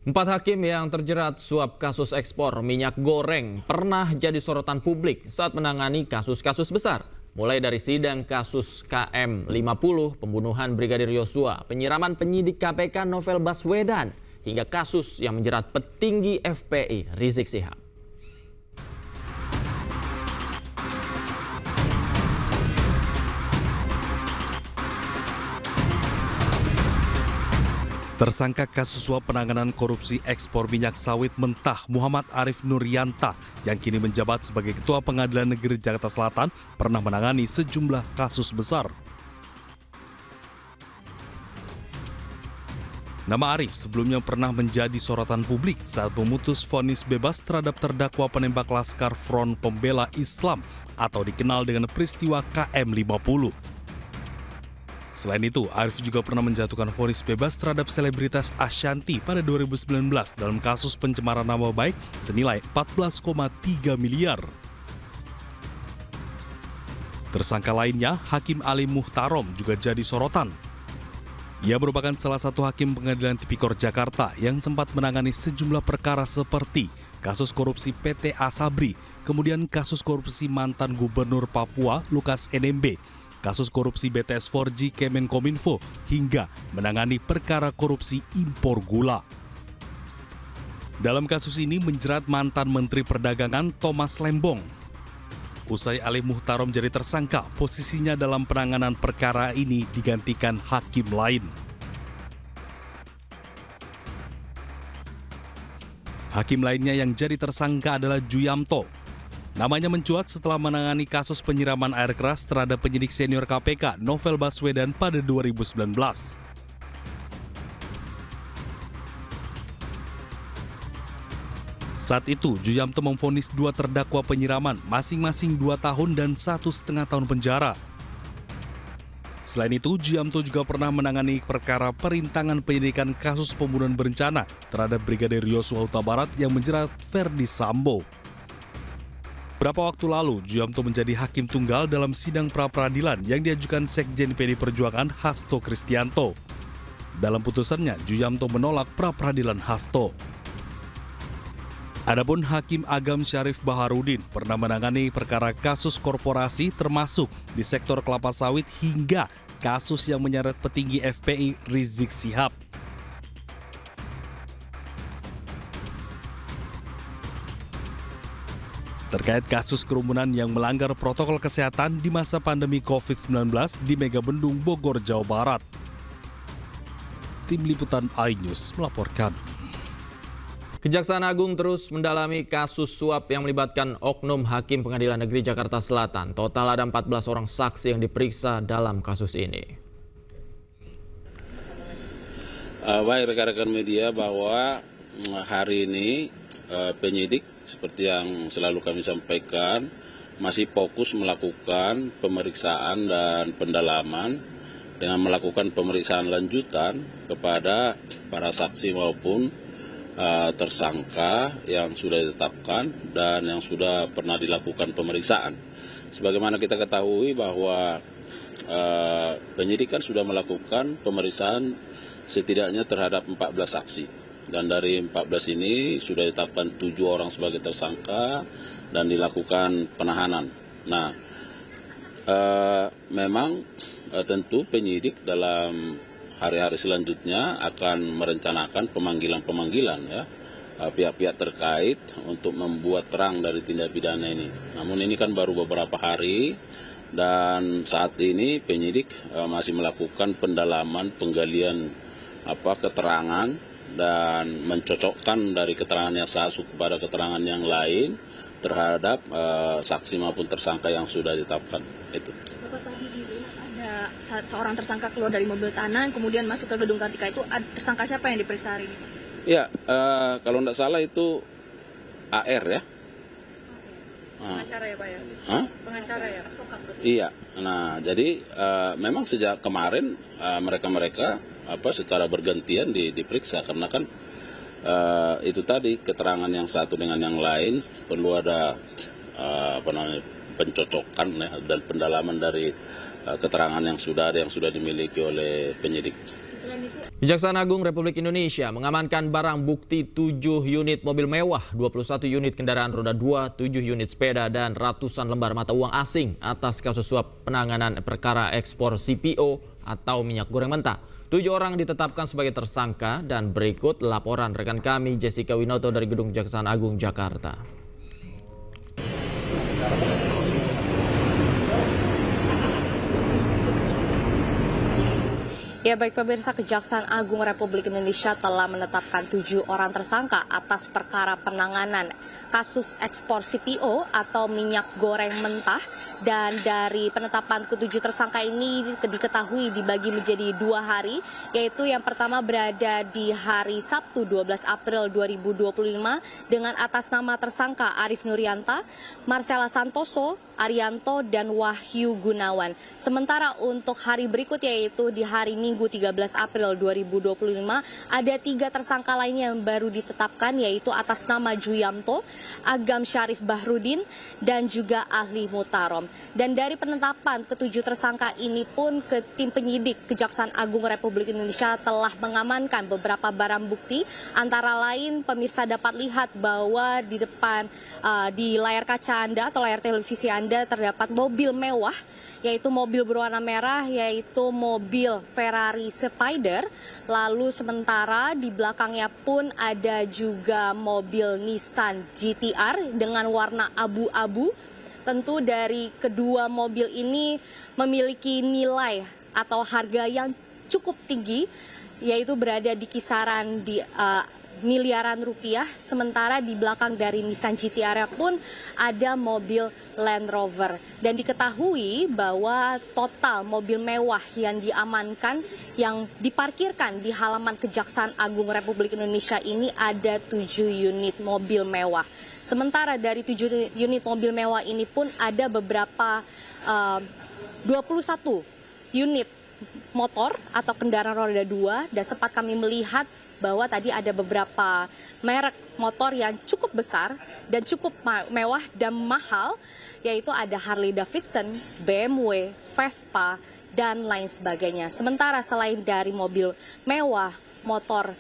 Empat hakim yang terjerat suap kasus ekspor minyak goreng pernah jadi sorotan publik saat menangani kasus-kasus besar. Mulai dari sidang kasus KM50, pembunuhan Brigadir Yosua, penyiraman penyidik KPK Novel Baswedan, hingga kasus yang menjerat petinggi FPI Rizik Syihab. Tersangka kasus suap penanganan korupsi ekspor minyak sawit mentah Muhammad Arif Nuryanta yang kini menjabat sebagai Ketua Pengadilan Negeri Jakarta Selatan pernah menangani sejumlah kasus besar. Nama Arif sebelumnya pernah menjadi sorotan publik saat memutus vonis bebas terhadap terdakwa penembak Laskar Front Pembela Islam atau dikenal dengan peristiwa KM50. Selain itu, Arif juga pernah menjatuhkan vonis bebas terhadap selebritas Ashanti pada 2019 dalam kasus pencemaran nama baik senilai 14,3 miliar. Tersangka lainnya, Hakim Ali Muhtarom juga jadi sorotan. Ia merupakan salah satu hakim Pengadilan Tipikor Jakarta yang sempat menangani sejumlah perkara seperti kasus korupsi PT Asabri, kemudian kasus korupsi mantan Gubernur Papua Lukas NMB, kasus korupsi BTS 4G Kemenkominfo, hingga menangani perkara korupsi impor gula. Dalam kasus ini menjerat mantan Menteri Perdagangan Thomas Lembong. Usai Ali Muhtarom jadi tersangka, posisinya dalam penanganan perkara ini digantikan hakim lain. Hakim lainnya yang jadi tersangka adalah Juyamto. Namanya mencuat setelah menangani kasus penyiraman air keras terhadap penyidik senior KPK Novel Baswedan pada 2019. Saat itu, Juyamto memvonis 2 terdakwa penyiraman, masing-masing 2 tahun dan 1,5 tahun penjara. Selain itu, Juyamto juga pernah menangani perkara perintangan penyidikan kasus pembunuhan berencana terhadap Brigadir Yosua Huta Barat yang menjerat Verdi Sambo. Beberapa waktu lalu, Juyamto menjadi hakim tunggal dalam sidang pra-peradilan yang diajukan Sekjen PD Perjuangan Hasto Kristianto. Dalam putusannya, Juyamto menolak pra-peradilan Hasto. Adapun Hakim Agam Syarif Baharudin pernah menangani perkara kasus korporasi termasuk di sektor kelapa sawit hingga kasus yang menyeret petinggi FPI Rizik Syihab. Terkait kasus kerumunan yang melanggar protokol kesehatan di masa pandemi COVID-19 di Megabendung Bogor, Jawa Barat. Tim Liputan iNews melaporkan. Kejaksaan Agung terus mendalami kasus suap yang melibatkan oknum Hakim Pengadilan Negeri Jakarta Selatan. Total ada 14 orang saksi yang diperiksa dalam kasus ini. Baik rekan-rekan media, bahwa hari ini penyidik seperti yang selalu kami sampaikan masih fokus melakukan pemeriksaan dan pendalaman dengan melakukan pemeriksaan lanjutan kepada para saksi maupun tersangka yang sudah ditetapkan dan yang sudah pernah dilakukan pemeriksaan. Sebagaimana kita ketahui bahwa penyidik kan sudah melakukan pemeriksaan setidaknya terhadap 14 saksi. Dan dari 14 ini sudah ditetapkan 7 orang sebagai tersangka dan dilakukan penahanan. Nah, memang tentu penyidik dalam hari-hari selanjutnya akan merencanakan pemanggilan-pemanggilan ya pihak-pihak terkait untuk membuat terang dari tindak pidana ini. Namun ini kan baru beberapa hari dan saat ini penyidik masih melakukan pendalaman, penggalian keterangan dan mencocokkan dari keterangan yang satu kepada keterangan yang lain terhadap saksi maupun tersangka yang sudah ditetapkan. Itu. Saat seorang tersangka keluar dari mobil tahanan kemudian masuk ke gedung Kartika itu tersangka siapa yang diperiksa hari ini? Ya, kalau tidak salah itu AR ya. Pengacara ya Pak ya? Pengacara ya? Iya, nah jadi memang sejak kemarin mereka-mereka secara bergantian diperiksa karena kan itu tadi keterangan yang satu dengan yang lain perlu ada pencocokan ya, dan pendalaman dari keterangan yang sudah ada yang sudah dimiliki oleh penyidik. Kejaksaan Agung Republik Indonesia mengamankan barang bukti 7 unit mobil mewah, 21 unit kendaraan roda 2, 7 unit sepeda, dan ratusan lembar mata uang asing atas kasus suap penanganan perkara ekspor CPO atau minyak goreng mentah. 7 orang ditetapkan sebagai tersangka dan berikut laporan rekan kami Jessica Winoto dari Gedung Kejaksaan Agung Jakarta. Ya baik pemirsa, Kejaksaan Agung Republik Indonesia telah menetapkan 7 orang tersangka atas perkara penanganan kasus ekspor CPO atau minyak goreng mentah. Dan dari penetapan ke-7 tersangka ini diketahui dibagi menjadi 2 hari, yaitu yang pertama berada di hari Sabtu 12 April 2025 dengan atas nama tersangka Arif Nuryanta, Marcella Santoso, Arianto, dan Wahyu Gunawan. Sementara untuk hari berikut yaitu di hari Minggu 13 April 2025 ada 3 tersangka lainnya yang baru ditetapkan, yaitu atas nama Juyamto, Agam Syarif Bahrudin, dan juga Ahli Mutarom. Dan dari penetapan ke-7 tersangka ini pun tim penyidik Kejaksaan Agung Republik Indonesia telah mengamankan beberapa barang bukti, antara lain pemirsa dapat lihat bahwa di depan di layar kaca Anda atau layar televisi Anda terdapat mobil mewah, yaitu mobil berwarna merah, yaitu mobil Ferrari Spider. Lalu sementara di belakangnya pun ada juga mobil Nissan GT-R dengan warna abu-abu. Tentu dari kedua mobil ini memiliki nilai atau harga yang cukup tinggi, yaitu berada di kisaran miliaran rupiah. Sementara di belakang dari Nissan GT-R pun ada mobil Land Rover. Dan diketahui bahwa total mobil mewah yang diamankan, yang diparkirkan di halaman Kejaksaan Agung Republik Indonesia ini ada 7 unit mobil mewah. Sementara dari 7 unit mobil mewah ini pun ada beberapa 21 unit motor atau kendaraan roda 2, dan sempat kami melihat bahwa tadi ada beberapa merek motor yang cukup besar dan cukup mewah dan mahal, yaitu ada Harley Davidson, BMW, Vespa, dan lain sebagainya. Sementara selain dari mobil mewah, motor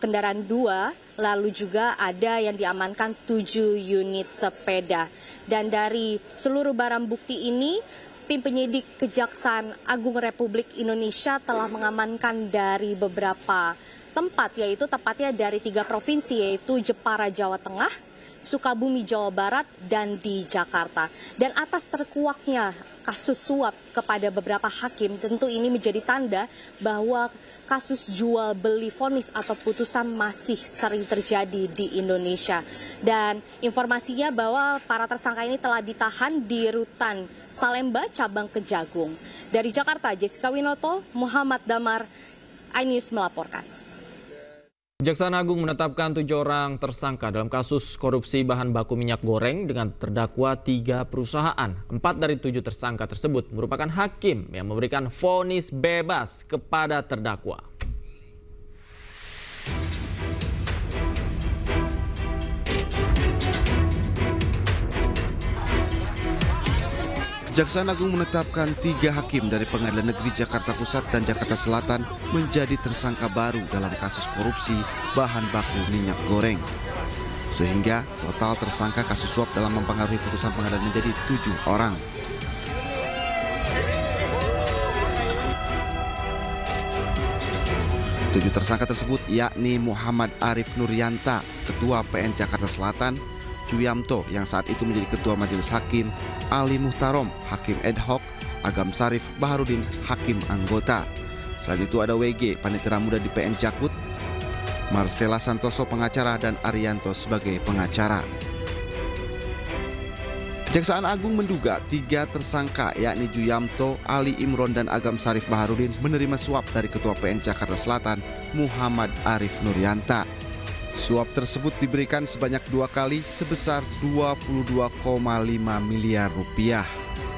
kendaraan 2, lalu juga ada yang diamankan 7 unit sepeda. Dan dari seluruh barang bukti ini, tim penyidik Kejaksaan Agung Republik Indonesia telah mengamankan dari beberapa tempat, yaitu tepatnya dari 3 provinsi, yaitu Jepara, Jawa Tengah, Sukabumi, Jawa Barat, dan di Jakarta. Dan atas terkuaknya kasus suap kepada beberapa hakim, tentu ini menjadi tanda bahwa kasus jual beli vonis atau putusan masih sering terjadi di Indonesia. Dan informasinya bahwa para tersangka ini telah ditahan di Rutan Salemba, cabang Kejagung. Dari Jakarta, Jessica Winoto, Muhammad Damar, iNews melaporkan. Kejaksaan Agung menetapkan 7 orang tersangka dalam kasus korupsi bahan baku minyak goreng dengan terdakwa 3 perusahaan. 4 dari 7 tersangka tersebut merupakan hakim yang memberikan vonis bebas kepada terdakwa. Kejaksaan Agung menetapkan 3 hakim dari Pengadilan Negeri Jakarta Pusat dan Jakarta Selatan menjadi tersangka baru dalam kasus korupsi bahan baku minyak goreng. Sehingga total tersangka kasus suap dalam mempengaruhi putusan pengadilan menjadi 7 orang. Tujuh tersangka tersebut yakni Muhammad Arif Nuryanta, Ketua PN Jakarta Selatan, Juyamto yang saat itu menjadi Ketua Majelis Hakim, Ali Muhtarom, Hakim Ad Hoc, Agam Syarif Bahrudin, Hakim Anggota. Selain itu ada WG, Panitera Muda di PN Jakut, Marcella Santoso pengacara, dan Arianto sebagai pengacara. Kejaksaan Agung menduga 3 tersangka yakni Juyamto, Ali Imron, dan Agam Syarif Bahrudin menerima suap dari Ketua PN Jakarta Selatan, Muhammad Arif Nuryanta. Suap tersebut diberikan sebanyak 2 kali sebesar 22,5 miliar rupiah.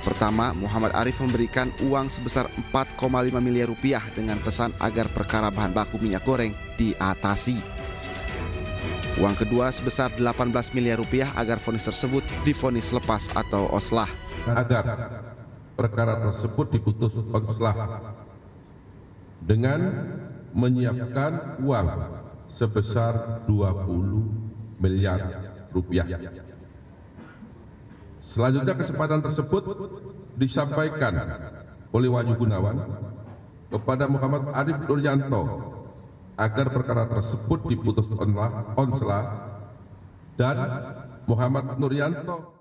Pertama, Muhammad Arif memberikan uang sebesar 4,5 miliar rupiah dengan pesan agar perkara bahan baku minyak goreng diatasi. Uang kedua sebesar 18 miliar rupiah agar vonis tersebut divonis lepas atau oslah. Agar perkara tersebut diputus oslah dengan menyiapkan uang sebesar 20 miliar rupiah. Selanjutnya kesempatan tersebut disampaikan oleh Wahyu Gunawan kepada Muhammad Arif Nuryanto agar perkara tersebut diputus onsela dan Muhammad Nuryanto